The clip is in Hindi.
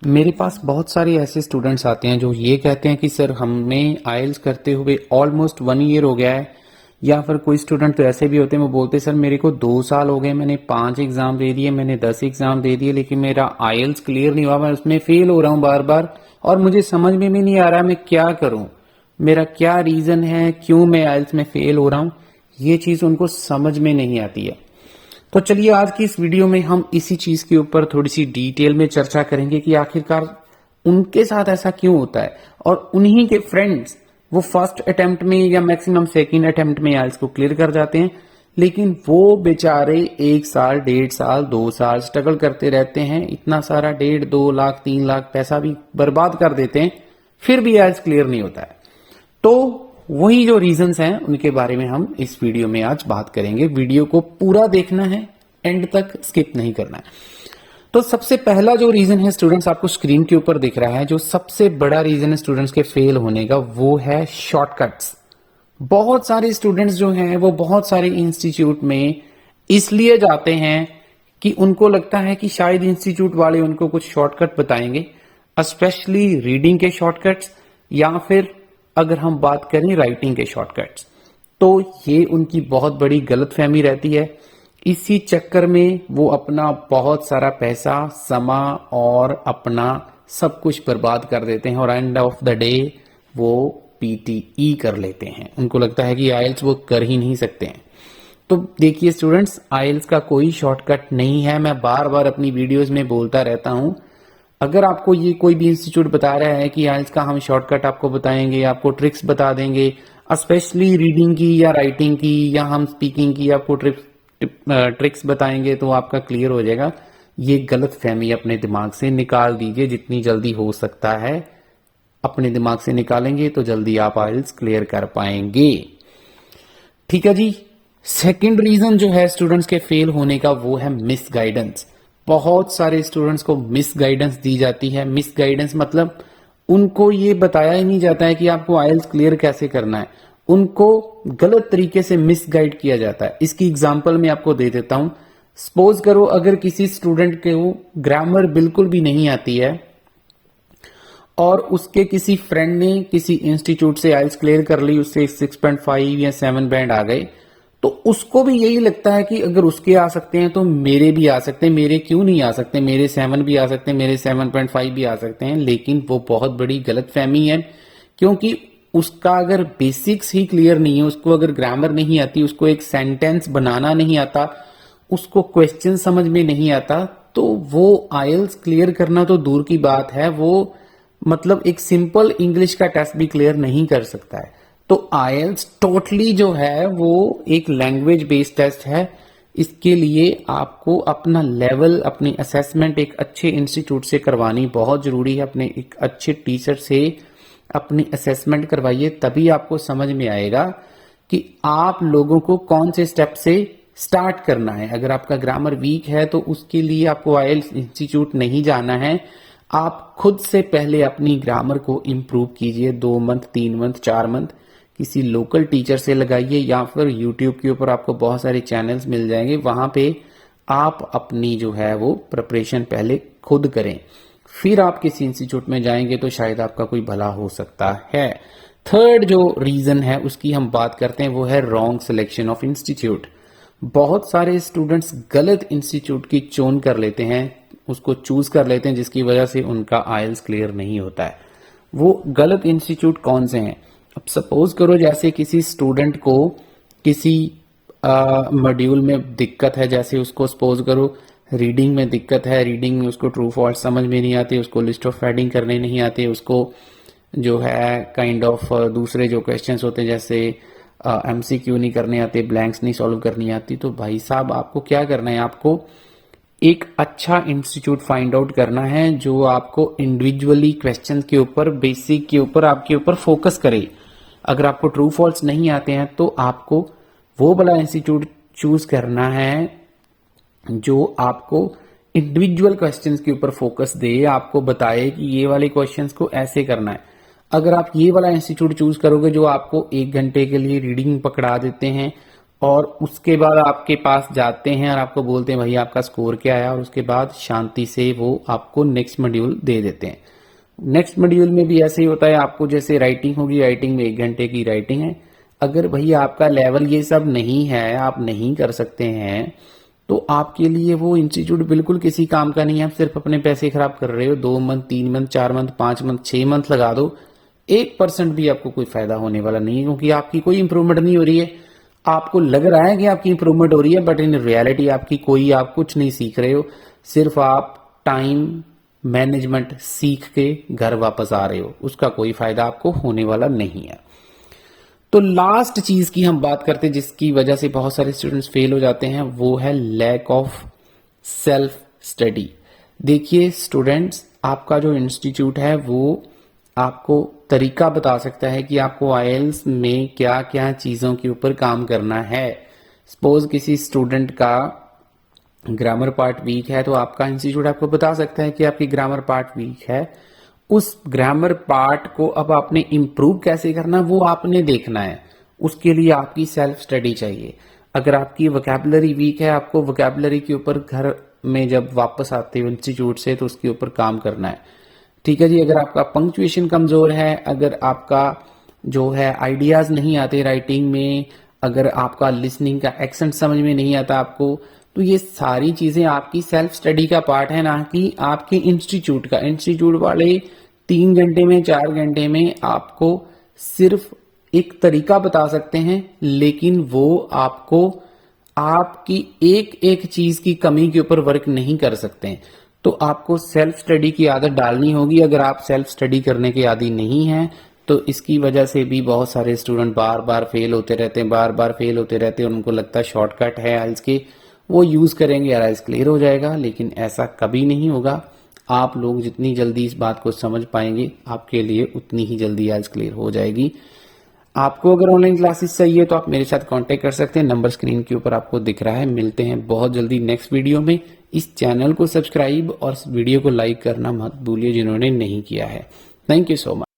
मेरे पास बहुत सारे ऐसे स्टूडेंट्स आते हैं जो ये कहते हैं कि सर हमें आइल्स करते हुए ऑलमोस्ट 1 ईयर हो गया है। या फिर कोई स्टूडेंट तो ऐसे भी होते हैं वो बोलते हैं सर मेरे को 2 साल हो गए, मैंने 5 एग्जाम दे दिए, मैंने 10 एग्जाम दे दिए, लेकिन मेरा आइल्स क्लियर नहीं हुआ, मैं उसमें फेल हो रहा हूँ बार बार और मुझे समझ में भी नहीं आ रहा मैं क्या करूँ, मेरा क्या रीजन है, क्यों मैं आइल्स में फेल हो रहा हूँ। ये चीज उनको समझ में नहीं आती है। तो चलिए आज की इस वीडियो में हम इसी चीज के ऊपर थोड़ी सी डिटेल में चर्चा करेंगे कि आखिरकार उनके साथ ऐसा क्यों होता है और उन्हीं के फ्रेंड्स वो फर्स्ट अटेम्प्ट में या मैक्सिमम सेकंड अटेम्प्ट में आइल्स को क्लियर कर जाते हैं, लेकिन वो बेचारे 1 साल 1.5 साल 2 साल स्ट्रगल करते रहते हैं, इतना सारा 1.5 2 लाख 3 लाख पैसा भी बर्बाद कर देते हैं, फिर भी आइल्स क्लियर नहीं होता है। तो वही जो रीजंस हैं उनके बारे में हम इस वीडियो में आज बात करेंगे। वीडियो को पूरा देखना है, एंड तक स्किप नहीं करना है। तो सबसे पहला जो रीजन है स्टूडेंट्स, आपको स्क्रीन के ऊपर दिख रहा है, जो सबसे बड़ा रीजन है स्टूडेंट्स के फेल होने का, वो है शॉर्टकट्स। बहुत सारे स्टूडेंट्स जो हैं वो बहुत सारे इंस्टीट्यूट में इसलिए जाते हैं कि उनको लगता है कि शायद इंस्टीट्यूट वाले उनको कुछ शॉर्टकट बताएंगे, स्पेशली रीडिंग के शॉर्टकट्स या फिर अगर हम बात करें राइटिंग के शॉर्टकट्स। तो ये उनकी बहुत बड़ी गलतफहमी रहती है। इसी चक्कर में वो अपना बहुत सारा पैसा, समय और अपना सब कुछ बर्बाद कर देते हैं और एंड ऑफ द डे वो पीटीई कर लेते हैं। उनको लगता है कि आइल्स वो कर ही नहीं सकते हैं। तो देखिए स्टूडेंट्स, आइल्स का कोई शॉर्टकट नहीं है। मैं बार बार अपनी वीडियोस में बोलता रहता हूं, अगर आपको ये कोई भी इंस्टीट्यूट बता रहा है कि आइल्स का हम शॉर्टकट आपको बताएंगे, आपको ट्रिक्स बता देंगे, स्पेशली रीडिंग की या राइटिंग की या हम स्पीकिंग की आपको ट्रिक्स बताएंगे तो आपका क्लियर हो जाएगा, ये गलत फहमी अपने दिमाग से निकाल दीजिए जितनी जल्दी हो सकता है। अपने दिमाग से निकालेंगे तो जल्दी आप आइल्स क्लियर कर पाएंगे। ठीक है जी। सेकंड रीजन जो है स्टूडेंट्स के फेल होने का, वो है मिस गाइडेंस। बहुत सारे स्टूडेंट्स को मिस गाइडेंस दी जाती है। मिस गाइडेंस मतलब उनको ये बताया ही नहीं जाता है कि आपको आइल्स क्लियर कैसे करना है, उनको गलत तरीके से मिस गाइड किया जाता है। इसकी एग्जांपल मैं आपको दे देता हूं। सपोज करो अगर किसी स्टूडेंट को ग्रामर बिल्कुल भी नहीं आती है और उसके किसी फ्रेंड ने किसी इंस्टीट्यूट से आइल्स क्लियर कर ली, उससे 6.5 या 7 बैंड आ गए, तो उसको भी यही लगता है कि अगर उसके आ सकते हैं तो मेरे भी आ सकते हैं, मेरे क्यों नहीं आ सकते, मेरे 7 भी आ सकते हैं, मेरे 7.5 भी आ सकते हैं। लेकिन वो बहुत बड़ी गलतफहमी है, क्योंकि उसका अगर बेसिक्स ही क्लियर नहीं है, उसको अगर ग्रामर नहीं आती, उसको एक सेंटेंस बनाना नहीं आता, उसको क्वेश्चन समझ में नहीं आता, तो वो आइल्स क्लियर करना तो दूर की बात है, वो मतलब एक सिंपल इंग्लिश का टेस्ट भी क्लियर नहीं कर सकता है। तो आइल्स टोटली जो है वो एक लैंग्वेज बेस्ड टेस्ट है। इसके लिए आपको अपना लेवल, अपनी असेसमेंट एक अच्छे इंस्टीट्यूट से करवानी बहुत जरूरी है। अपने एक अच्छे टीचर से अपनी असेसमेंट करवाइए, तभी आपको समझ में आएगा कि आप लोगों को कौन से स्टेप से स्टार्ट करना है। अगर आपका ग्रामर वीक है तो उसके लिए आपको आइल्स इंस्टीट्यूट नहीं जाना है, आप खुद से पहले अपनी ग्रामर को इम्प्रूव कीजिए। 2 मंथ 3 मंथ 4 मंथ किसी लोकल टीचर से लगाइए या फिर यूट्यूब के ऊपर आपको बहुत सारे चैनल्स मिल जाएंगे, वहां पे आप अपनी जो है वो प्रिपरेशन पहले खुद करें, फिर आप किसी इंस्टीट्यूट में जाएंगे तो शायद आपका कोई भला हो सकता है। थर्ड जो रीजन है उसकी हम बात करते हैं, वो है रॉन्ग सिलेक्शन ऑफ इंस्टीट्यूट। बहुत सारे स्टूडेंट्स गलत इंस्टीट्यूट की चोन कर लेते हैं, उसको चूज कर लेते हैं, जिसकी वजह से उनका आइल्स क्लियर नहीं होता है। वो गलत इंस्टीट्यूट कौन से हैं? अब सपोज करो जैसे किसी स्टूडेंट को किसी मॉड्यूल में दिक्कत है, जैसे उसको सपोज करो रीडिंग में दिक्कत है, रीडिंग में उसको ट्रू फॉल्स समझ में नहीं आती, उसको लिस्ट ऑफ हेडिंग करने नहीं आती, उसको जो है काइंड ऑफ दूसरे जो क्वेश्चंस होते हैं जैसे एमसीक्यू नहीं करने आते, ब्लैंक्स नहीं सॉल्व करनी आती, तो भाई साहब आपको क्या करना है, आपको एक अच्छा इंस्टीट्यूट फाइंड आउट करना है जो आपको इंडिविजुअली क्वेश्चन के ऊपर, बेसिक के ऊपर, आपके ऊपर फोकस करे। अगर आपको ट्रू फॉल्स नहीं आते हैं तो आपको वो वाला इंस्टीट्यूट चूज करना है जो आपको इंडिविजुअल क्वेश्चंस के ऊपर फोकस दे, आपको बताए कि ये वाले क्वेश्चंस को ऐसे करना है। अगर आप ये वाला इंस्टीट्यूट चूज करोगे जो आपको 1 घंटे के लिए रीडिंग पकड़ा देते हैं और उसके बाद आपके पास जाते हैं और आपको बोलते हैं भाई आपका स्कोर क्या आया, और उसके बाद शांति से वो आपको नेक्स्ट मॉड्यूल दे देते हैं। नेक्स्ट मॉड्यूल में भी ऐसे ही होता है, आपको जैसे राइटिंग होगी, राइटिंग में 1 घंटे की राइटिंग है। अगर भाई आपका लेवल ये सब नहीं है, आप नहीं कर सकते हैं, तो आपके लिए वो इंस्टीट्यूट बिल्कुल किसी काम का नहीं है। आप सिर्फ अपने पैसे खराब कर रहे हो। 2 month, 3 month, 4 month, 5 month, 6 month लगा दो, 1% भी आपको कोई फायदा होने वाला नहीं है, क्योंकि आपकी कोई इंप्रूवमेंट नहीं हो रही है। आपको लग रहा है कि आपकी इंप्रूवमेंट हो रही है, बट इन रियलिटी आपकी कोई, आप कुछ नहीं सीख रहे हो। सिर्फ आप टाइम मैनेजमेंट सीख के घर वापस आ रहे हो, उसका कोई फायदा आपको होने वाला नहीं है। तो लास्ट चीज की हम बात करते हैं जिसकी वजह से बहुत सारे स्टूडेंट्स फेल हो जाते हैं, वो है लैक ऑफ सेल्फ स्टडी। देखिए स्टूडेंट्स, आपका जो इंस्टीट्यूट है वो आपको तरीका बता सकता है कि आपको आईएलटीएस में क्या क्या चीजों के ऊपर काम करना है। सपोज किसी स्टूडेंट का ग्रामर पार्ट वीक है, तो आपका इंस्टीट्यूट आपको बता सकता है कि आपकी ग्रामर पार्ट वीक है। उस ग्रामर पार्ट को अब आपने इम्प्रूव कैसे करना, वो आपने देखना है। उसके लिए आपकी सेल्फ स्टडी चाहिए। अगर आपकी वोकैबुलरी वीक है, आपको वोकैबुलरी के ऊपर घर में जब वापस आते हो इंस्टीट्यूट से, तो उसके ऊपर काम करना है। ठीक है जी। अगर आपका पंक्चुएशन कमजोर है, अगर आपका जो है आइडियाज नहीं आते राइटिंग में, अगर आपका लिसनिंग का एक्सेंट समझ में नहीं आता आपको, तो ये सारी चीजें आपकी सेल्फ स्टडी का पार्ट है, ना कि आपके इंस्टीट्यूट का। इंस्टीट्यूट वाले 3 घंटे में, 4 घंटे में आपको सिर्फ एक तरीका बता सकते हैं, लेकिन वो आपको आपकी एक एक चीज की कमी के ऊपर वर्क नहीं कर सकते हैं। तो आपको सेल्फ स्टडी की आदत डालनी होगी। अगर आप सेल्फ स्टडी करने के आदी नहीं हैं, तो इसकी वजह से भी बहुत सारे स्टूडेंट बार बार फेल होते रहते हैं, बार बार फेल होते रहते हैं। उनको लगता है शॉर्टकट है आइल्स के, वो यूज करेंगे और आइल्स क्लियर हो जाएगा, लेकिन ऐसा कभी नहीं होगा। आप लोग जितनी जल्दी इस बात को समझ पाएंगे, आपके लिए उतनी ही जल्दी आइल्स क्लियर हो जाएगी। आपको अगर ऑनलाइन क्लासेस चाहिए तो आप मेरे साथ कांटेक्ट कर सकते हैं, नंबर स्क्रीन के ऊपर आपको दिख रहा है। मिलते हैं बहुत जल्दी नेक्स्ट वीडियो में। इस चैनल को सब्सक्राइब और इस वीडियो को लाइक करना मत भूलिए जिन्होंने नहीं किया है। Thank you so much.